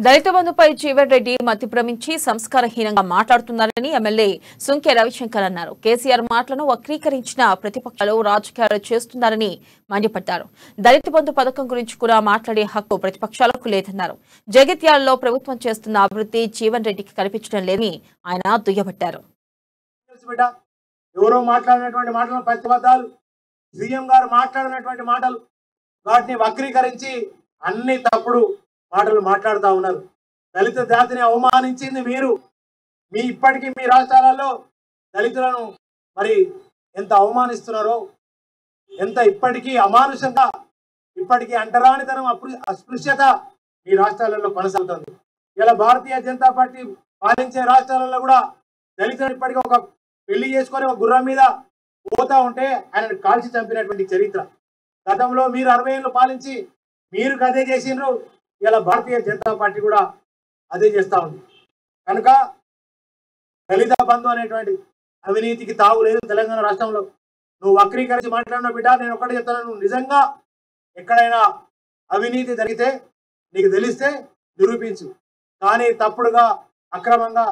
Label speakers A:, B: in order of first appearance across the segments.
A: దళిత బంధుపై జీవన్ రెడ్డి మతి భ్రమించి సంస్కారహీనంగా మాట్లాడుతున్నారని ఎమ్మెల్యే సుంకె రవిశంకర్ అన్నారు. కేసీఆర్ మాటలను వక్రీకరించిన ప్రతిపక్షాలు రాజకీయాలు చేస్తున్నారని మండిపడ్డారు. దళిత బంధు పథకం గురించి కూడా మాట్లాడే హక్కు ప్రతిపక్షాలకు లేదన్నారు. జగిత్యాలలో ప్రభుత్వం చేస్తున్న అభివృద్ధి జీవన్ రెడ్డికి కనిపించడం లేదని ఆయన దుయ్యబట్టారు.
B: ఎవరో మాట్లాడినటువంటి మాటలు ప్రతిబద్ధాలు, సీఎం గారు మాట్లాడినటువంటి మాటలు వాటిని వక్రీకరించి అన్ని తప్పుడు మాటలు మాట్లాడుతూ ఉన్నారు. దళిత జాతిని అవమానించింది మీరు. ఇప్పటికీ మీ రాష్ట్రాలలో దళితులను మరి ఎంత అవమానిస్తున్నారో, ఎంత ఇప్పటికీ అమానుషంగా, ఇప్పటికీ అంటరానితనం, అస్పృశ్యత మీ రాష్ట్రాలలో కొనసాగుతుంది. ఇలా భారతీయ జనతా పార్టీ పాలించే రాష్ట్రాలలో కూడా దళితులు ఇప్పటికీ ఒక పెళ్లి చేసుకొని ఒక గుర్రం మీద పోతా ఉంటే ఆయనను కాల్చి చంపినటువంటి చరిత్ర. గతంలో మీరు 60 ఏళ్ళు పాలించి మీరు అదే చేసిండ్రు. ఇలా భారతీయ జనతా పార్టీ కూడా అదే చేస్తూ ఉంది. కనుక దళిత బంధు అనేటువంటి అవినీతికి తావు లేదు తెలంగాణ రాష్ట్రంలో. నువ్వు వక్రీకరించి మాట్లాడిన బిడ్డ, నేను ఒకటి చెప్తాను, నువ్వు నిజంగా ఎక్కడైనా అవినీతి జరిగితే నీకు తెలిస్తే నిరూపించు. కానీ తప్పుడుగా అక్రమంగా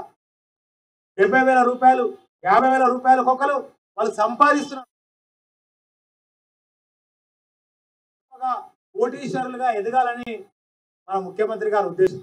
B: 70,000 రూపాయలు 50,000 రూపాయలు ఒక్కొక్కరు వాళ్ళు సంపాదిస్తున్నారు. కోటీశ్వరులుగా ఎదగాలని మన ముఖ్యమంత్రి గారి ఉద్దేశం.